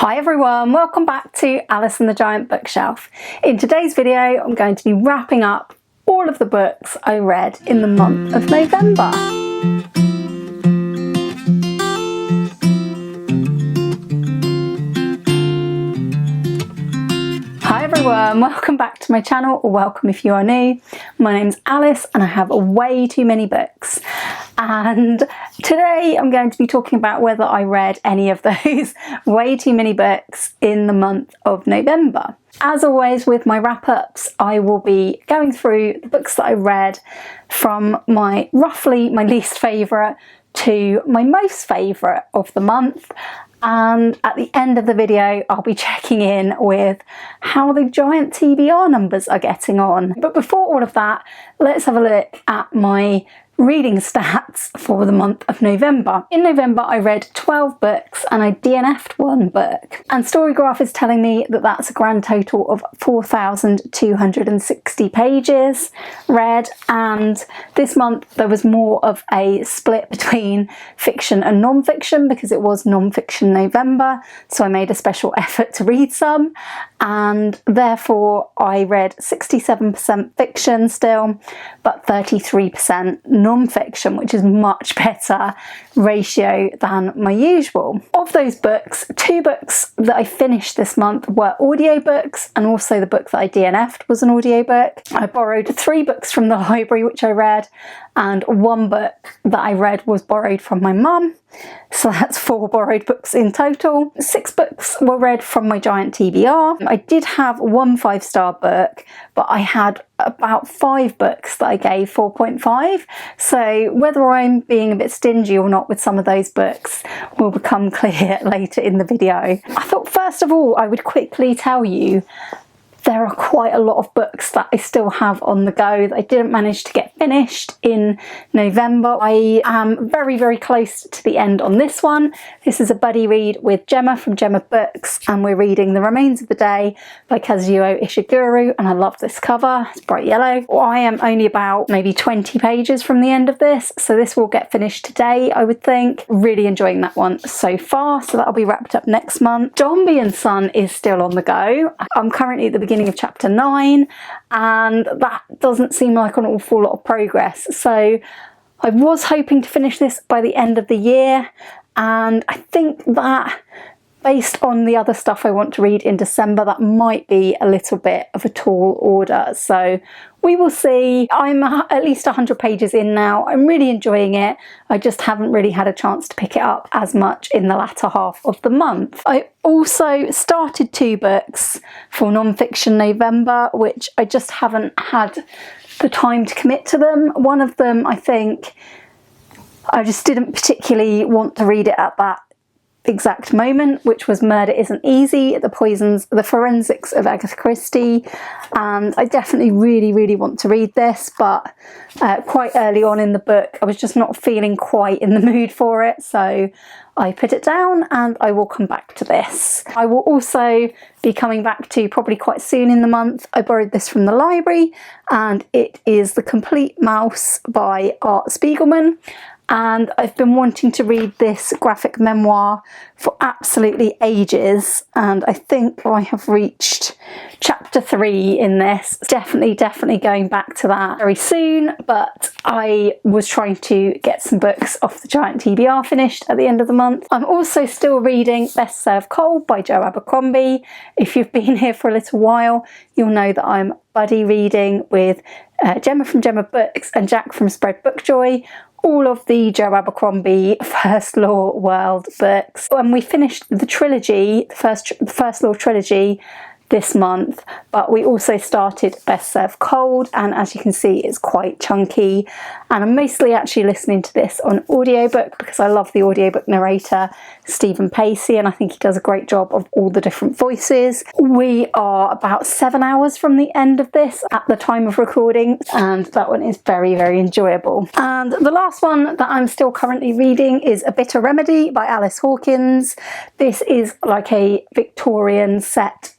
Hi everyone, welcome back to Alice and the Giant Bookshelf. In today's video I'm going to be wrapping up all of the books I read in the month of November. Hi everyone, welcome back to my channel, or welcome if you are new. My name's Alice and I have way too many books. And today I'm going to be talking about whether I read any of those way too many books in the month of November. As always with my wrap-ups, I will be going through the books that I read from roughly my least favourite to my most favourite of the month. And at the end of the video, I'll be checking in with how the giant TBR numbers are getting on. But before all of that, let's have a look at my reading stats for the month of November. In November I read 12 books and I DNF'd one book, and Storygraph is telling me that that's a grand total of 4,260 pages read. And this month there was more of a split between fiction and non-fiction because it was non-fiction November, so I made a special effort to read some, and therefore I read 67% fiction still, but 33% non-fiction, which is much better ratio than my usual. Of those books, 2 books that I finished this month were audiobooks, and also the book that I DNF'd was an audiobook. I borrowed 3 books from the library which I read, and 1 book that I read was borrowed from my mum. So that's 4 borrowed books in total. 6 books were read from my giant TBR. I did have 1 5-star book, but I had about 5 books that I gave 4.5. So whether I'm being a bit stingy or not with some of those books will become clear later in the video. I thought first of all I would quickly tell you there are quite a lot of books that I still have on the go that I didn't manage to get finished in November. I am very, very close to the end on this one. This is a buddy read with Gemma from Gemma Books, and we're reading The Remains of the Day by Kazuo Ishiguro, and I love this cover. It's bright yellow. I am only about maybe 20 pages from the end of this, so this will get finished today, I would think. Really enjoying that one so far, so that'll be wrapped up next month. Dombey and Son is still on the go. I'm currently at the beginning of chapter 9, and that doesn't seem like an awful lot of progress, so I was hoping to finish this by the end of the year, and I think that based on the other stuff I want to read in December, that might be a little bit of a tall order, so we will see. I'm at least 100 pages in now. I'm really enjoying it. I just haven't really had a chance to pick it up as much in the latter half of the month. I also started 2 books for non-fiction November, which I just haven't had the time to commit to them. One of them, I think, I just didn't particularly want to read it at that exact moment, which was Murder Isn't Easy, the forensics of Agatha Christie, and I definitely really want to read this, but quite early on in the book I was just not feeling quite in the mood for it, so I put it down and I will come back to this. I will also be coming back to probably quite soon in the month. I borrowed this from the library, and it is The Complete Mouse by Art Speigelman. And I've been wanting to read this graphic memoir for absolutely ages, and I think I have reached chapter 3 in this. Definitely going back to that very soon, but I was trying to get some books off the giant TBR finished at the end of the month. I'm also still reading Best Served Cold by Joe Abercrombie. If you've been here for a little while, you'll know that I'm buddy reading with Gemma from Gemma Books and Jack from Spread Bookjoy, all of the Joe Abercrombie First Law World books. And we finished the trilogy, the First Law trilogy, this month, but we also started Best Served Cold, and as you can see it's quite chunky, and I'm mostly actually listening to this on audiobook because I love the audiobook narrator Stephen Pacey, and I think he does a great job of all the different voices. We are about 7 hours from the end of this at the time of recording, and that one is very enjoyable. And the last one that I'm still currently reading is A Bitter Remedy by Alice Hawkins. This is like a Victorian set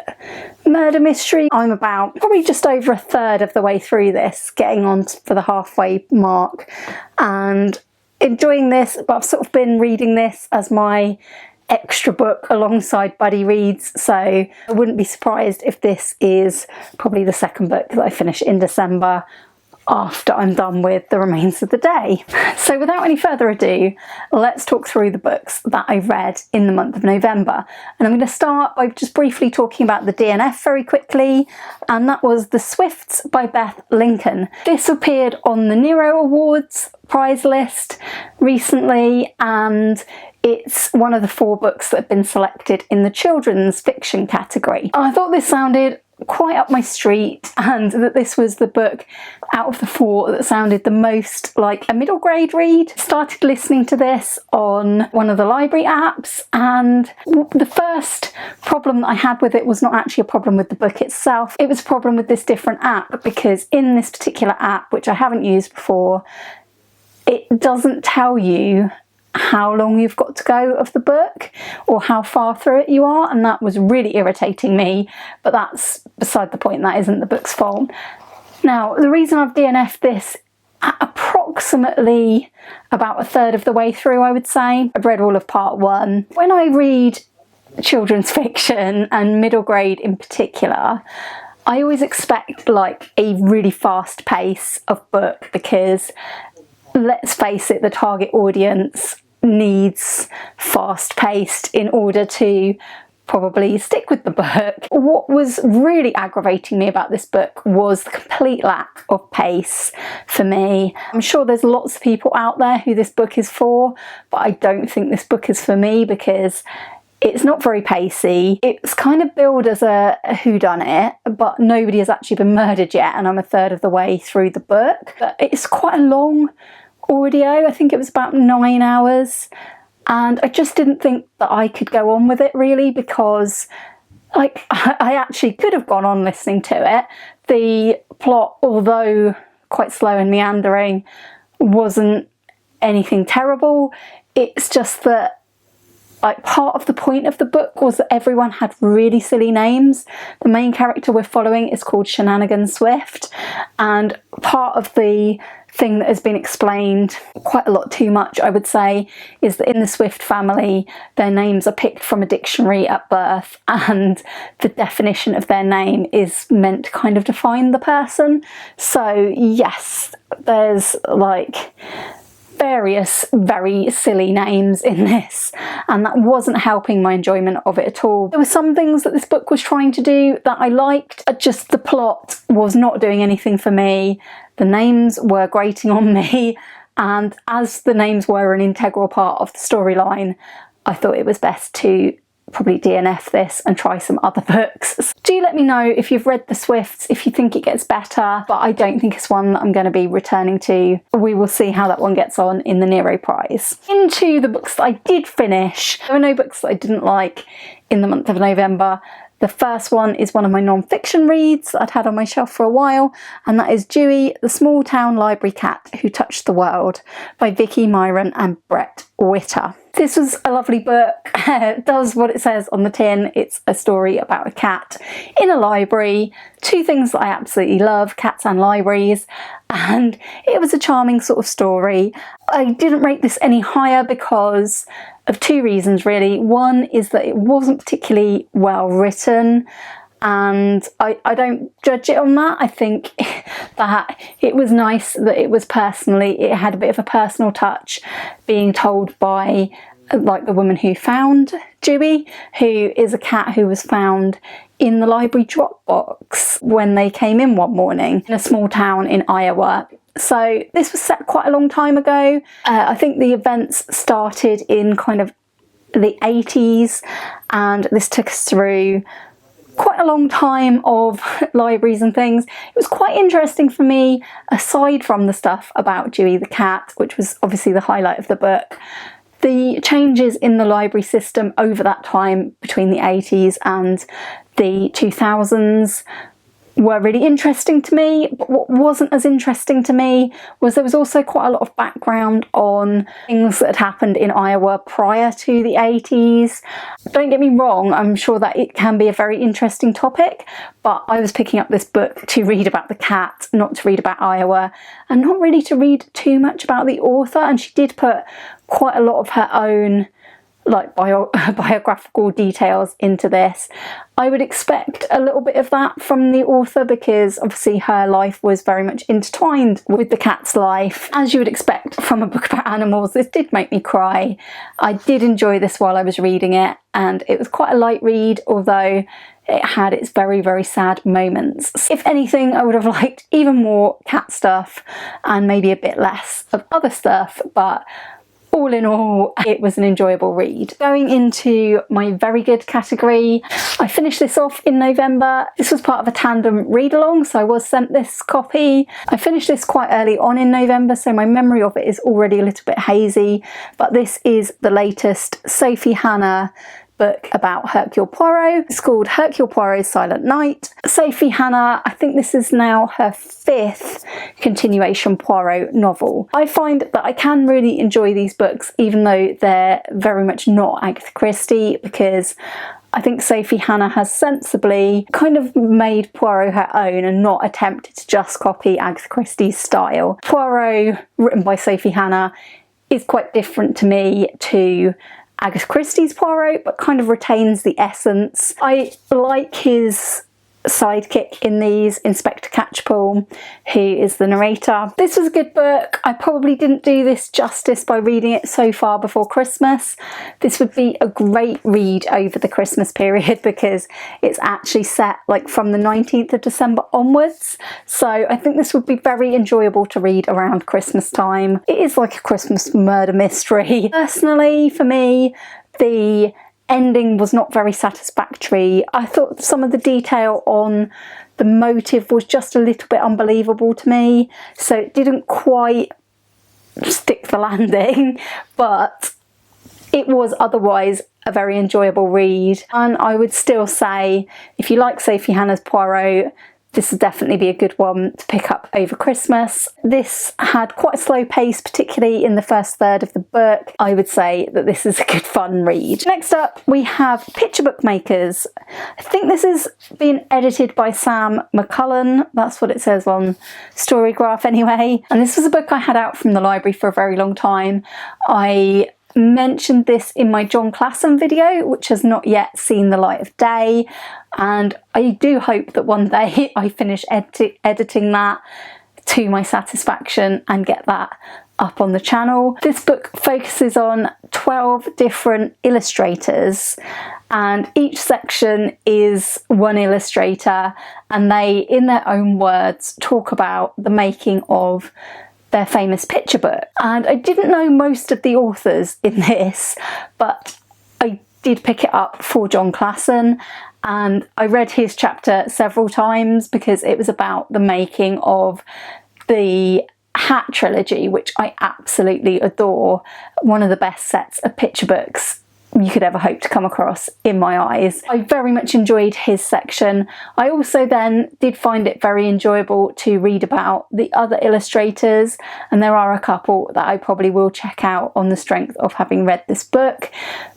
murder mystery. I'm about probably just over a third of the way through this, getting on for the halfway mark, and enjoying this, but I've sort of been reading this as my extra book alongside buddy reads, so I wouldn't be surprised if this is probably the second book that I finish in December after I'm done with The Remains of the Day. So without any further ado, let's talk through the books that I read in the month of November. And I'm going to start by just briefly talking about the DNF very quickly, and that was The Swifts by Beth Lincoln. This appeared on the Nero Awards prize list recently, and it's one of the 4 books that have been selected in the children's fiction category. I thought this sounded quite up my street, and that this was the book out of the 4 that sounded the most like a middle grade read. Started listening to this on one of the library apps, and the first problem that I had with it was not actually a problem with the book itself, it was a problem with this different app, because in this particular app, which I haven't used before, it doesn't tell you how long you've got to go of the book or how far through it you are, and that was really irritating me, but that's beside the point. That isn't the book's fault. Now, the reason I've DNF'd this at approximately about a third of the way through, I would say. I've read all of part 1. When I read children's fiction, and middle grade in particular, I always expect like a really fast pace of book, because let's face it, the target audience needs fast paced in order to probably stick with the book. What was really aggravating me about this book was the complete lack of pace for me. I'm sure there's lots of people out there who this book is for, but I don't think this book is for me, because it's not very pacey. It's kind of billed as a whodunit, but nobody has actually been murdered yet, and I'm a third of the way through the book. But it's quite a long audio. I think it was about 9 hours, and I just didn't think that I could go on with it really, because like I actually could have gone on listening to it. The plot, although quite slow and meandering, wasn't anything terrible. It's just that like part of the point of the book was that everyone had really silly names. The main character we're following is called Shenanigan Swift, and part of the thing that has been explained quite a lot too much, I would say, is that in the Swift family their names are picked from a dictionary at birth, and the definition of their name is meant to kind of define the person. So yes, there's like various very silly names in this, and that wasn't helping my enjoyment of it at all. There were some things that this book was trying to do that I liked, just the plot was not doing anything for me. The names were grating on me, and as the names were an integral part of the storyline, I thought it was best to probably DNF this and try some other books. Do let me know if you've read The Swifts, if you think it gets better, but I don't think it's one that I'm going to be returning to. We will see how that one gets on in the Nero Prize. Into the books that I did finish. There were no books that I didn't like in the month of November. The first one is one of my non-fiction reads that I'd had on my shelf for a while, and that is Dewey, the Small Town Library Cat Who Touched the World by Vicki, Myron and Bret Witter. This was a lovely book. It does what it says on the tin. It's a story about a cat in a library. 2 things that I absolutely love, cats and libraries, and it was a charming sort of story. I didn't rate this any higher because of 2 reasons really. One is that it wasn't particularly well written, and I don't judge it on that. I think that it was nice that it had a bit of a personal touch, being told by like the woman who found Dewey, who is a cat who was found in the library drop box when they came in one morning in a small town in Iowa. So this was set quite a long time ago. I think the events started in kind of the 80s, and this took us through quite a long time of libraries and things. It was quite interesting for me, aside from the stuff about Dewey the cat, which was obviously the highlight of the book. The changes in the library system over that time between the 80s and the 2000s were really interesting to me, but what wasn't as interesting to me was there was also quite a lot of background on things that had happened in Iowa prior to the 80s. Don't get me wrong, I'm sure that it can be a very interesting topic, but I was picking up this book to read about the cat, not to read about Iowa, and not really to read too much about the author, and she did put quite a lot of her own like biographical details into this. I would expect a little bit of that from the author because obviously her life was very much intertwined with the cat's life. As you would expect from a book about animals, this did make me cry. I did enjoy this while I was reading it, and it was quite a light read, although it had its very, very sad moments. If anything, I would have liked even more cat stuff and maybe a bit less of other stuff, but all in all, it was an enjoyable read. Going into my very good category, I finished this off in November. This was part of a tandem read-along, so I was sent this copy. I finished this quite early on in November, so my memory of it is already a little bit hazy, but this is the latest Sophie Hannah book about Hercule Poirot. It's called Hercule Poirot's Silent Night. Sophie Hannah, I think this is now her 5th continuation Poirot novel. I find that I can really enjoy these books even though they're very much not Agatha Christie, because I think Sophie Hannah has sensibly kind of made Poirot her own and not attempted to just copy Agatha Christie's style. Poirot, written by Sophie Hannah, is quite different to me to Agatha Christie's Poirot, but kind of retains the essence. I like his sidekick in these, Inspector Catchpole, who is the narrator. This was a good book. I probably didn't do this justice by reading it so far before Christmas. This would be a great read over the Christmas period because it's actually set like from the 19th of December onwards. So I think this would be very enjoyable to read around Christmas time. It is like a Christmas murder mystery. Personally, for me, the ending was not very satisfactory. I thought some of the detail on the motive was just a little bit unbelievable to me, so it didn't quite stick the landing, but it was otherwise a very enjoyable read. And I would still say, if you like Sophie Hannah's Poirot, this would definitely be a good one to pick up over Christmas. This had quite a slow pace, particularly in the first third of the book. I would say that this is a good fun read. Next up, we have Picture Book Makers. I think this is being edited by Sam McCullen. That's what it says on Storygraph anyway. And this was a book I had out from the library for a very long time. I mentioned this in my John Classen video, which has not yet seen the light of day, and I do hope that one day I finish editing that to my satisfaction and get that up on the channel. This book focuses on 12 different illustrators, and each section is one illustrator, and they, in their own words, talk about the making of their famous picture book. And I didn't know most of the authors in this, but I did pick it up for John Classen, and I read his chapter several times because it was about the making of the Hat trilogy, which I absolutely adore. One of the best sets of picture books you could ever hope to come across in my eyes. I very much enjoyed his section. I also then did find it very enjoyable to read about the other illustrators, and there are a couple that I probably will check out on the strength of having read this book.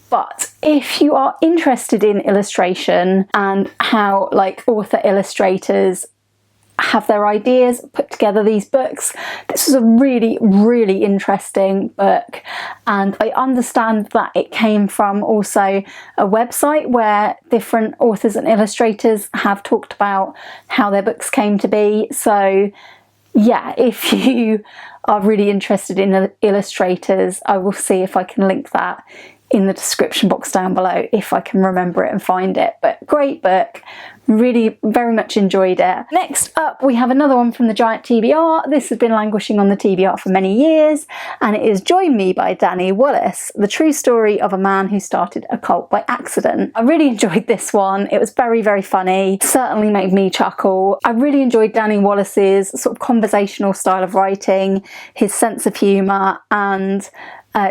But if you are interested in illustration and how like author illustrators have their ideas, put together these books, this was a really, really interesting book. And I understand that it came from also a website where different authors and illustrators have talked about how their books came to be. So yeah, if you are really interested in illustrators, I will see if I can link that in the description box down below if I can remember it and find it. But great book, really very much enjoyed it. Next up, we have another one from the Giant TBR. This has been languishing on the TBR for many years, and it is Join Me by Danny Wallace, the true story of a man who started a cult by accident. I really enjoyed this one. It was very, very funny. Certainly made me chuckle. I really enjoyed Danny Wallace's sort of conversational style of writing, his sense of humour, and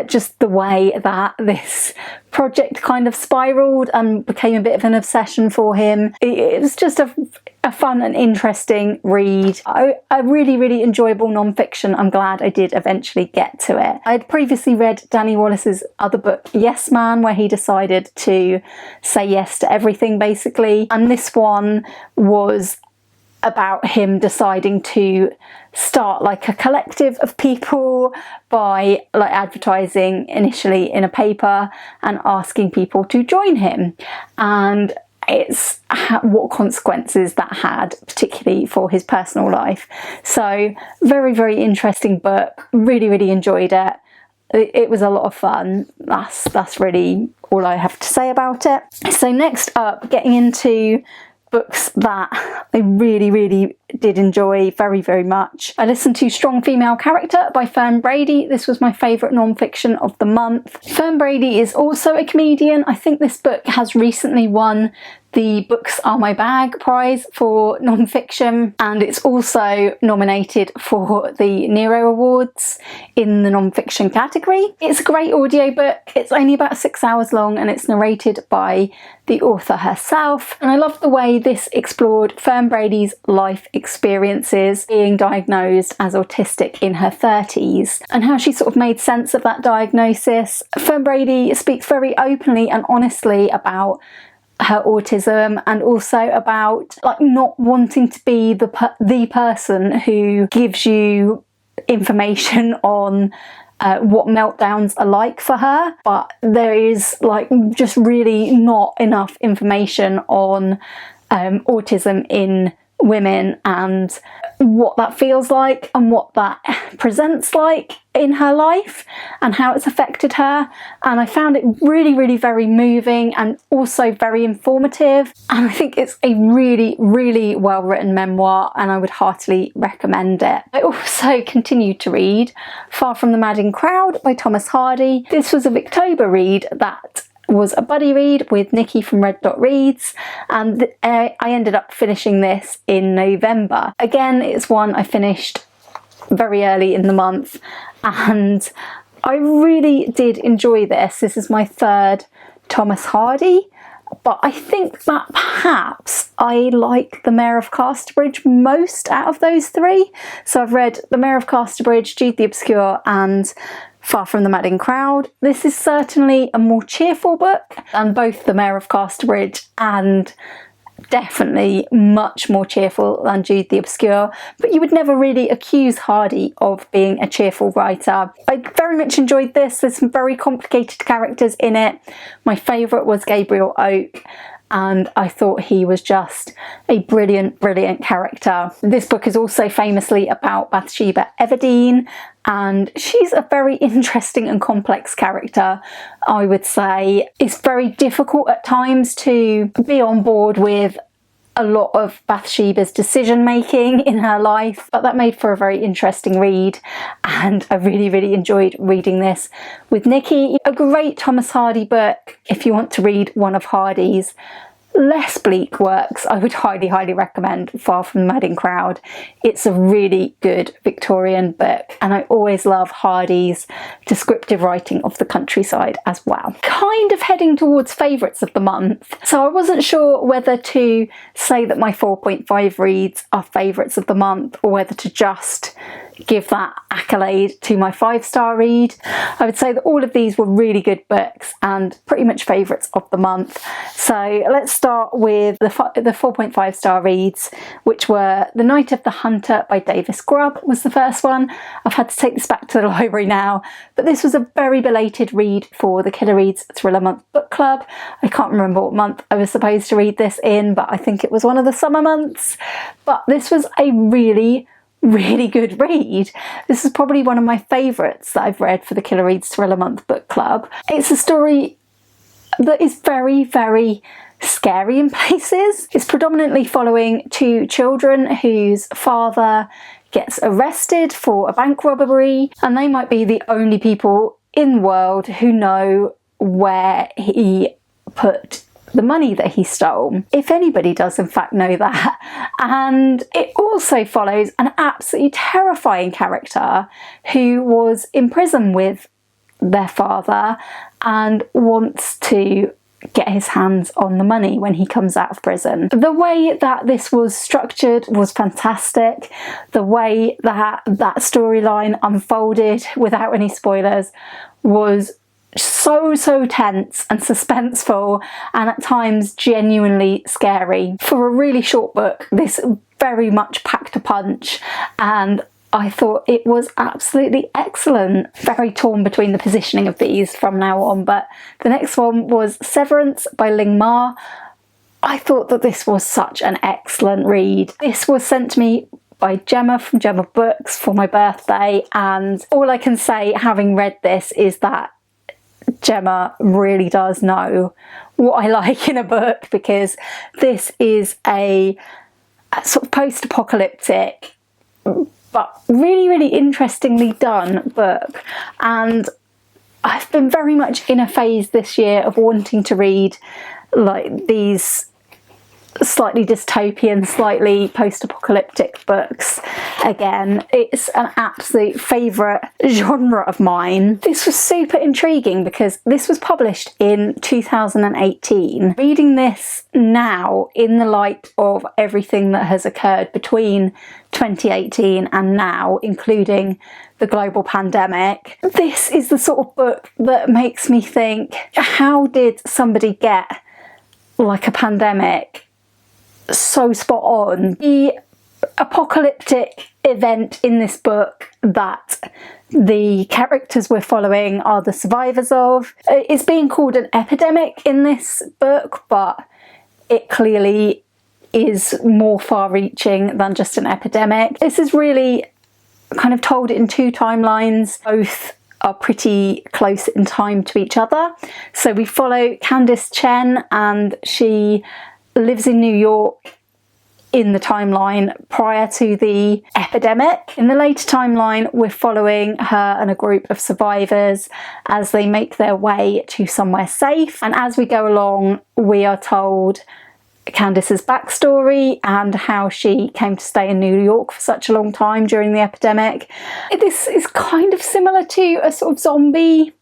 just the way that this project kind of spiraled and became a bit of an obsession for him. It was just a fun and interesting read. A really, really enjoyable non-fiction. I'm glad I did eventually get to it. I had previously read Danny Wallace's other book, Yes Man, where he decided to say yes to everything basically. And this one was about him deciding to start like a collective of people by like advertising initially in a paper and asking people to join him, and it's what consequences that had, particularly for his personal life. So very, very interesting book. Really enjoyed it. It was a lot of fun. That's really all I have to say about it. So next up, getting into books that I really did enjoy very much. I listened to Strong Female Character by Fern Brady. This was my favourite non-fiction of the month. Fern Brady is also a comedian. I think this book has recently won the Books Are My Bag prize for non-fiction, and it's also nominated for the Nero Awards in the non-fiction category. It's a great audiobook. It's only about 6 hours long and it's narrated by the author herself, and I love the way this explored Fern Brady's life experiences being diagnosed as autistic in her 30s and how she sort of made sense of that diagnosis. Fern Brady speaks very openly and honestly about her autism, and also about like not wanting to be the person who gives you information on what meltdowns are like for her, but there is like just really not enough information on autism in women and what that feels like and what that presents like in her life and how it's affected her. And I found it really very moving and also very informative, and I think it's a really well written memoir, and I would heartily recommend it. I also continued to read Far From the Madding Crowd by Thomas Hardy. This was a Victober read that was a buddy read with Nikki from Red Dot Reads, and I ended up finishing this in November. Again, it's one I finished very early in the month, and I really did enjoy this. This is my third Thomas Hardy, but I think that perhaps I like The Mayor of Casterbridge most out of those three. So I've read The Mayor of Casterbridge, Jude the Obscure and Far From the Madding Crowd. This is certainly a more cheerful book than both The Mayor of Casterbridge, and definitely much more cheerful than Jude the Obscure, but you would never really accuse Hardy of being a cheerful writer. I very much enjoyed this. There's some very complicated characters in it. My favourite was Gabriel Oak, and I thought he was just a brilliant character. This book is also famously about Bathsheba Everdeen, and she's a very interesting and complex character, I would say. It's very difficult at times to be on board with a lot of Bathsheba's decision making in her life, but that made for a very interesting read, and I really enjoyed reading this with Nikki. A great Thomas Hardy book if you want to read one of Hardy's less bleak works. I would highly recommend Far From the Madding Crowd. It's a really good Victorian book, and I always love Hardy's descriptive writing of the countryside as well. Kind of heading towards favourites of the month, so I wasn't sure whether to say that my 4.5 reads are favourites of the month or whether to just give that accolade to my 5-star read. I would say that all of these were really good books and pretty much favourites of the month. So let's start with the 4.5 star reads, which were The Night of the Hunter by Davis Grubb was the first one. I've had to take this back to the library now, but this was a very belated read for the Killer Reads Thriller Month book club. I can't remember what month I was supposed to read this in, but I think it was one of the summer months. But this was a really good read. This is probably one of my favourites that I've read for the Killer Reads Thriller Month book club. It's a story that is very scary in places. It's predominantly following two children whose father gets arrested for a bank robbery, and they might be the only people in the world who know where he put the money that he stole, if anybody does in fact know that. And it also follows an absolutely terrifying character who was in prison with their father and wants to get his hands on the money when he comes out of prison. The way that this was structured was fantastic. The way that that storyline unfolded without any spoilers was so tense and suspenseful, and at times genuinely scary. For a really short book, this very much packed a punch, and I thought it was absolutely excellent. Very torn between the positioning of these from now on, but the next one was Severance by Ling Ma. I thought that this was such an excellent read. This was sent to me by Gemma from Gemma Books for my birthday, and all I can say, having read this, is that Gemma really does know what I like in a book, because this is a sort of post-apocalyptic but really, really interestingly done book, and I've been very much in a phase this year of wanting to read like these slightly dystopian, slightly post-apocalyptic books again. It's an absolute favourite genre of mine. This was super intriguing because this was published in 2018. Reading this now in the light of everything that has occurred between 2018 and now, including the global pandemic, this is the sort of book that makes me think, how did somebody get like a pandemic so spot on? The apocalyptic event in this book that the characters we're following are the survivors of, it's being called an epidemic in this book, but it clearly is more far-reaching than just an epidemic. This is really kind of told in two timelines. Both are pretty close in time to each other. So we follow Candice Chen, and she lives in New York in the timeline prior to the epidemic. In the later timeline, we're following her and a group of survivors as they make their way to somewhere safe. And as we go along, we are told Candice's backstory and how she came to stay in New York for such a long time during the epidemic. This is kind of similar to a sort of zombie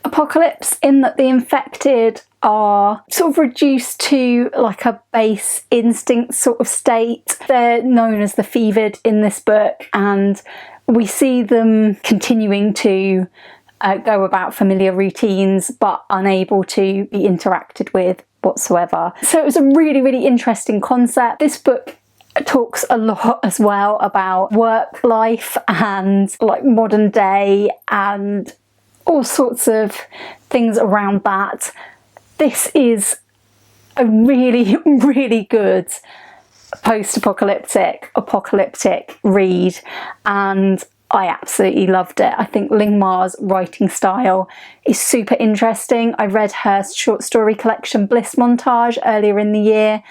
apocalypse in that the infected are sort of reduced to like a base instinct sort of state. They're known as the fevered in this book, and we see them continuing to go about familiar routines but unable to be interacted with whatsoever. So it was a really, really interesting concept. This book talks a lot as well about work life and like modern day and all sorts of things around that. This is a really, really good post-apocalyptic read, and I absolutely loved it. I think Ling Ma's writing style is super interesting. I read her short story collection Bliss Montage earlier in the year,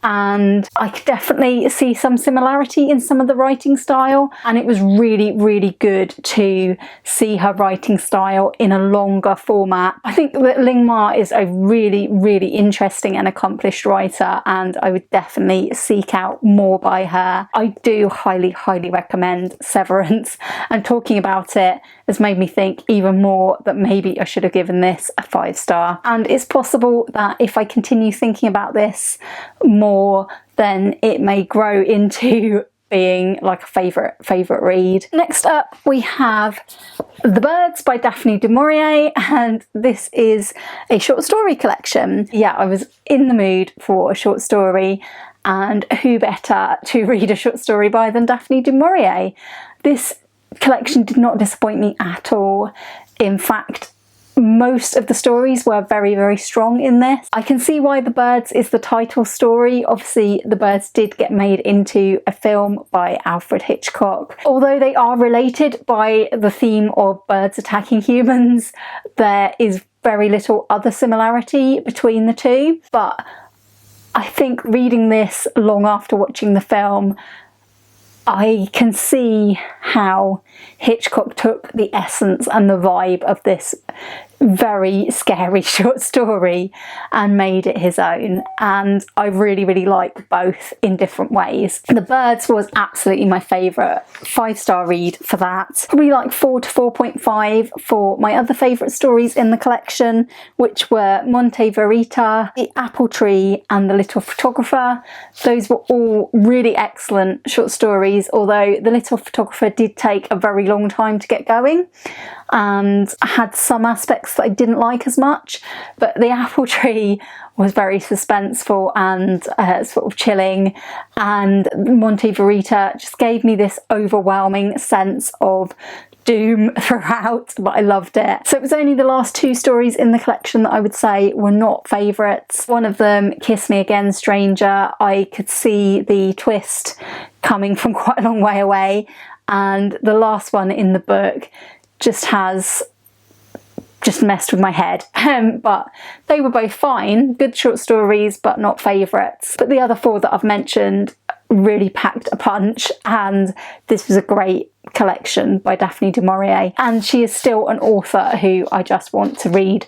and I could definitely see some similarity in some of the writing style, and it was really, really good to see her writing style in a longer format. I think that Ling Ma is a really, really interesting and accomplished writer, and I would definitely seek out more by her. I do highly, highly recommend Severance, and talking about it has made me think even more that maybe I should have given this a 5-star. And it's possible that if I continue thinking about this more, then it may grow into being like a favourite read. Next up we have The Birds by Daphne du Maurier, and this is a short story collection. Yeah, I was in the mood for a short story, and who better to read a short story by than Daphne du Maurier. This collection did not disappoint me at all. In fact, most of the stories were very, very strong in this. I can see why The Birds is the title story. Obviously, The Birds did get made into a film by Alfred Hitchcock. Although they are related by the theme of birds attacking humans, there is very little other similarity between the two. But I think reading this long after watching the film, I can see how Hitchcock took the essence and the vibe of this very scary short story and made it his own, and I really, really like both in different ways. The Birds was absolutely my favourite 5-star read for that. Probably like 4 to 4.5 for my other favourite stories in the collection, which were Monte Verita, The Apple Tree and The Little Photographer. Those were all really excellent short stories, although The Little Photographer did take a very long time to get going and had some aspects that I didn't like as much, but The Apple Tree was very suspenseful and sort of chilling, and Monte Verita just gave me this overwhelming sense of doom throughout, but I loved it. So it was only the last 2 stories in the collection that I would say were not favourites. One of them, Kiss Me Again Stranger, I could see the twist coming from quite a long way away, and the last one in the book just messed with my head. But they were both fine, good short stories, but not favourites. But the other 4 that I've mentioned really packed a punch, and this was a great collection by Daphne du Maurier, and she is still an author who I just want to read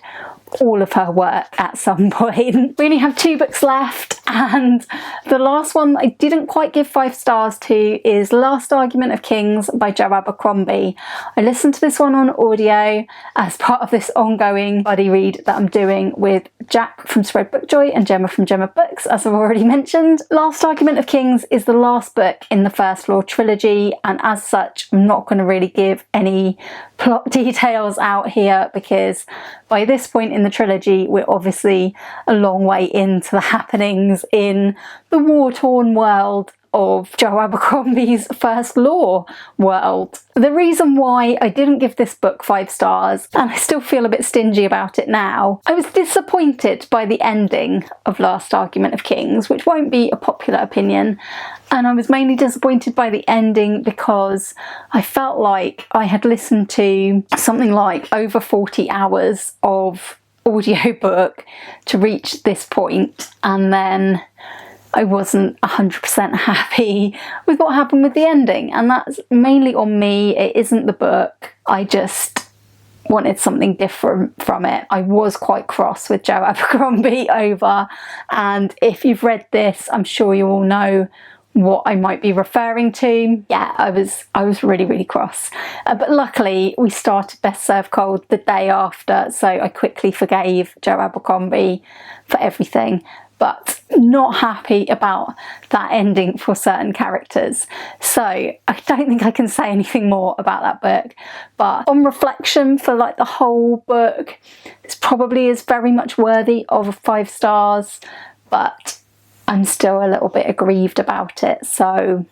all of her work at some point. We only have 2 books left, and the last one that I didn't quite give 5 stars to is Last Argument of Kings by Jo Abercrombie. I listened to this one on audio as part of this ongoing buddy read that I'm doing with Jack from Spread Bookjoy and Gemma from Gemma Books, as I've already mentioned. Last Argument of Kings is the last book in the First Floor trilogy, and as such I'm not going to really give any plot details out here, because by this point in the trilogy we're obviously a long way into the happenings in the war-torn world of Jo Abercrombie's First Law world. The reason why I didn't give this book 5 stars, and I still feel a bit stingy about it now, I was disappointed by the ending of Last Argument of Kings, which won't be a popular opinion, and I was mainly disappointed by the ending because I felt like I had listened to something like over 40 hours of audiobook to reach this point, and then I wasn't 100% happy with what happened with the ending, and that's mainly on me. It isn't the book. I just wanted something different from it. I was quite cross with Jo Abercrombie over, and if you've read this, I'm sure you all know what I might be referring to. Yeah, I was really cross. But luckily we started Best Served Cold the day after, so I quickly forgave Jo Abercrombie for everything. But not happy about that ending for certain characters. So I don't think I can say anything more about that book. But on reflection, for like the whole book, this probably is very much worthy of 5 stars, but I'm still a little bit aggrieved about it. So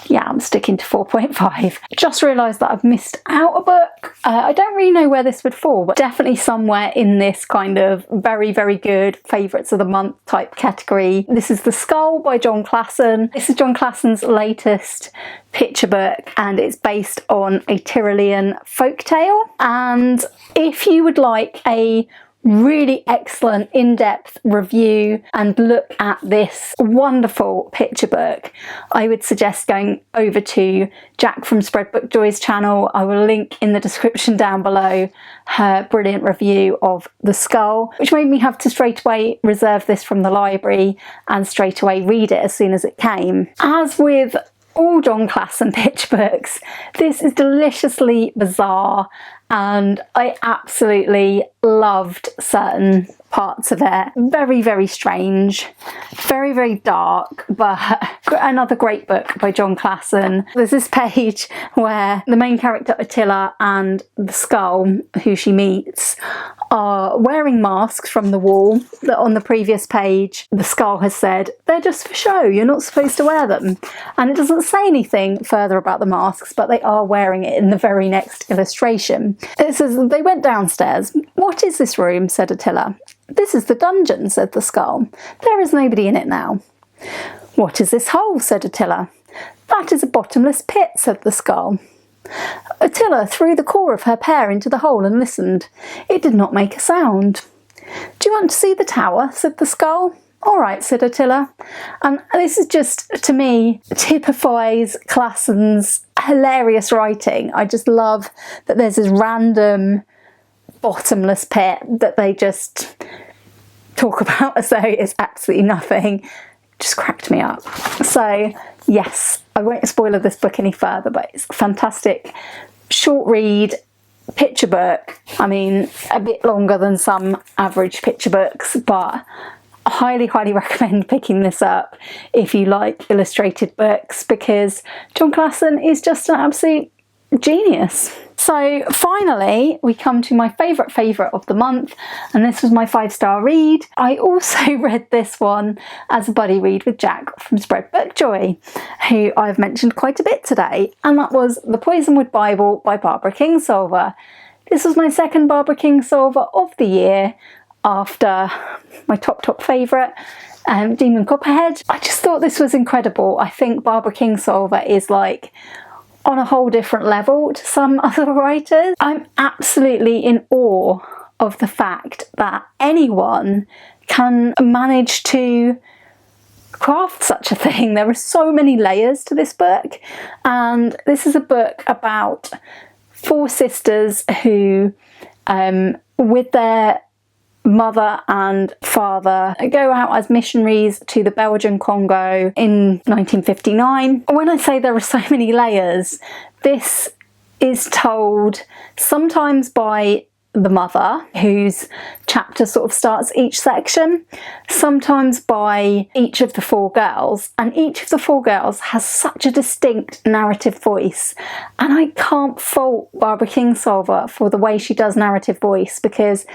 yeah, I'm sticking to 4.5. Just realised that I've missed out a book. I don't really know where this would fall, but definitely somewhere in this kind of very good favourites of the month type category. This is The Skull by John Classon. This is John Classon's latest picture book, and it's based on a Tyrolean folktale. And if you would like a really excellent in-depth review and look at this wonderful picture book, I would suggest going over to Jack from Spread Bookjoy's channel. I will link in the description down below her brilliant review of The Skull, which made me have to straight away reserve this from the library and straight away read it as soon as it came. As with all John Classon picture books, this is deliciously bizarre, and I absolutely loved certain parts of it. Very strange, very dark, but another great book by John Classon. There's this page where the main character Attila and the skull, who she meets, are wearing masks from the wall that on the previous page the skull has said they're just for show, you're not supposed to wear them, and it doesn't say anything further about the masks, but they are wearing it in the very next illustration. It says they went downstairs. "What is this room?" said Attila. "This is the dungeon," said the skull. "There is nobody in it now." "What is this hole?" said Attila. "That is a bottomless pit," said the skull. Attila threw the core of her pear into the hole and listened. It did not make a sound. "Do you want to see the tower?" said the skull. "All right," said Attila. And this is just, to me, typifies Classon's hilarious writing. I just love that there's this random bottomless pit that they just talk about as though it's absolutely nothing. Just cracked me up. So yes, I won't spoil this book any further, but it's a fantastic short read picture book. I mean, a bit longer than some average picture books, but I highly recommend picking this up if you like illustrated books, because John Classon is just an absolute genius. So finally, we come to my favourite of the month, and this was my 5-star read. I also read this one as a buddy read with Jack from Spread Book Joy, who I've mentioned quite a bit today, and that was The Poisonwood Bible by Barbara Kingsolver. This was my second Barbara Kingsolver of the year, after my top favourite, Demon Copperhead. I just thought this was incredible. I think Barbara Kingsolver is like on a whole different level to some other writers. I'm absolutely in awe of the fact that anyone can manage to craft such a thing. There are so many layers to this book, and this is a book about 4 sisters who, with their mother and father, go out as missionaries to the Belgian Congo in 1959. When I say there are so many layers, this is told sometimes by the mother, whose chapter sort of starts each section, sometimes by each of the 4 girls, and each of the 4 girls has such a distinct narrative voice. And I can't fault Barbara Kingsolver for the way she does narrative voice, because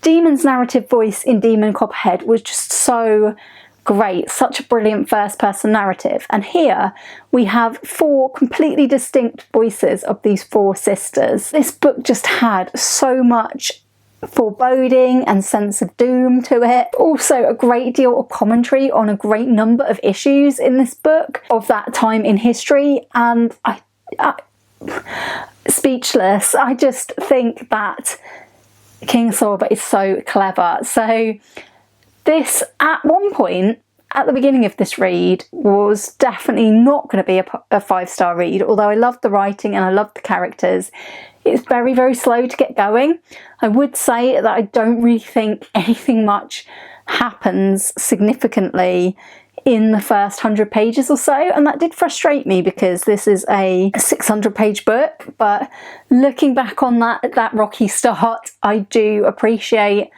Demon's narrative voice in Demon Copperhead was just so great, such a brilliant first-person narrative. And here we have 4 completely distinct voices of these 4 sisters. This book just had so much foreboding and sense of doom to it. Also a great deal of commentary on a great number of issues in this book of that time in history, and I speechless. I just think that Kingsolver is so clever. So this, at one point, at the beginning of this read, was definitely not going to be a 5-star read, although I loved the writing and I loved the characters. It's very slow to get going. I would say that I don't really think anything much happens significantly in the first 100 pages or so, and that did frustrate me because this is a 600-page book. But looking back on that rocky start, I do appreciate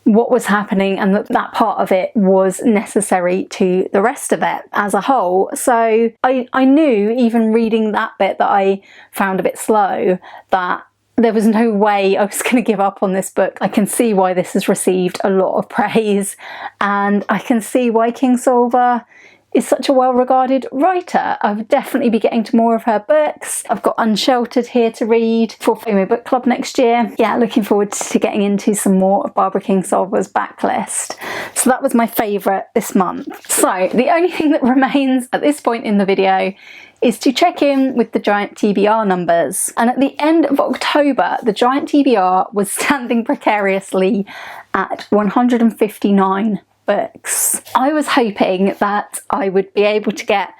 what was happening, and that part of it was necessary to the rest of it as a whole. So I knew, even reading that bit that I found a bit slow, that there was no way I was going to give up on this book. I can see why this has received a lot of praise, and I can see why Kingsolver is such a well-regarded writer. I would definitely be getting to more of her books. I've got Unsheltered here to read for FOMO Book Club next year. Yeah, looking forward to getting into some more of Barbara Kingsolver's backlist. So that was my favourite this month. So the only thing that remains at this point in the video is to check in with the Giant TBR numbers. And at the end of October, the Giant TBR was standing precariously at 159 books. I was hoping that I would be able to get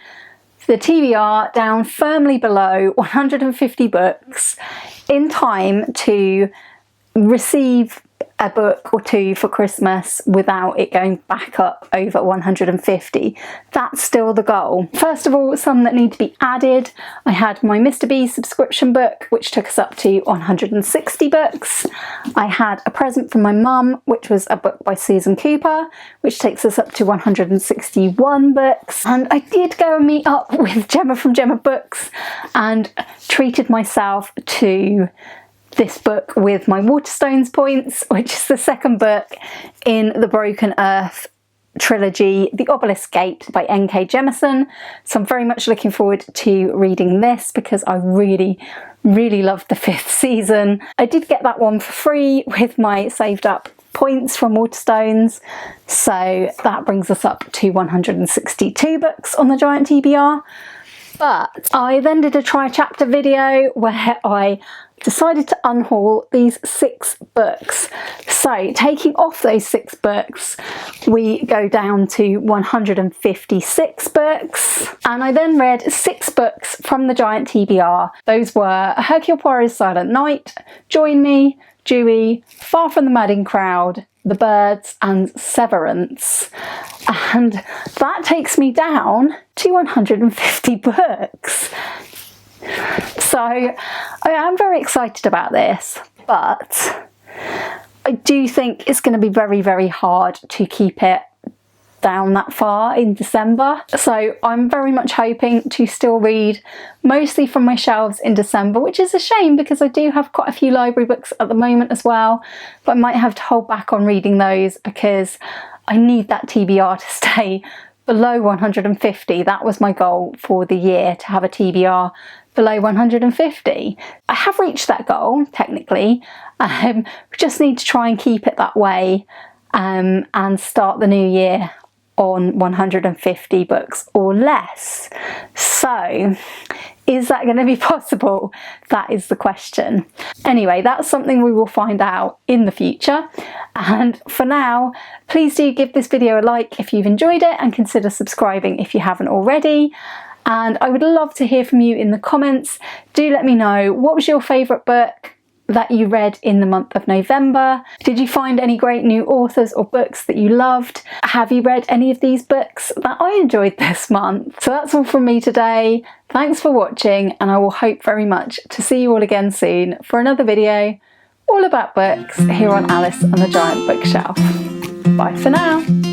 the TBR down firmly below 150 books in time to receive a book or 2 for Christmas without it going back up over 150. That's still the goal. First of all, some that need to be added. I had my Mr. B subscription book, which took us up to 160 books. I had a present from my mum, which was a book by Susan Cooper, which takes us up to 161 books. And I did go and meet up with Gemma from Gemma Books and treated myself to this book with my Waterstones points, which is the second book in the Broken Earth trilogy, The Obelisk Gate by N.K. Jemisin. So I'm very much looking forward to reading this because I really loved the 5th season. I did get that one for free with my saved up points from Waterstones, so that brings us up to 162 books on the Giant TBR. But I then did a try chapter video where I decided to unhaul these 6 books. So taking off those 6 books, we go down to 156 books. And I then read 6 books from the Giant TBR. Those were Hercule Poirot's Silent Night, Join Me, Dewey, Far from the Madding Crowd, The Birds, and Severance. And that takes me down to 150 books. So I am very excited about this, but I do think it's going to be very hard to keep it down that far in December. So I'm very much hoping to still read mostly from my shelves in December, which is a shame because I do have quite a few library books at the moment as well, but I might have to hold back on reading those because I need that TBR to stay below 150. That was my goal for the year, to have a TBR below 150. I have reached that goal technically. We just need to try and keep it that way and start the new year on 150 books or less. So is that going to be possible? That is the question. Anyway, that's something we will find out in the future. And for now, please do give this video a like if you've enjoyed it and consider subscribing if you haven't already. And I would love to hear from you in the comments. Do let me know, what was your favourite book that you read in the month of November? Did you find any great new authors or books that you loved? Have you read any of these books that I enjoyed this month? So that's all from me today. Thanks for watching, and I will hope very much to see you all again soon for another video all about books here on Alice and the Giant Bookshelf. Bye for now.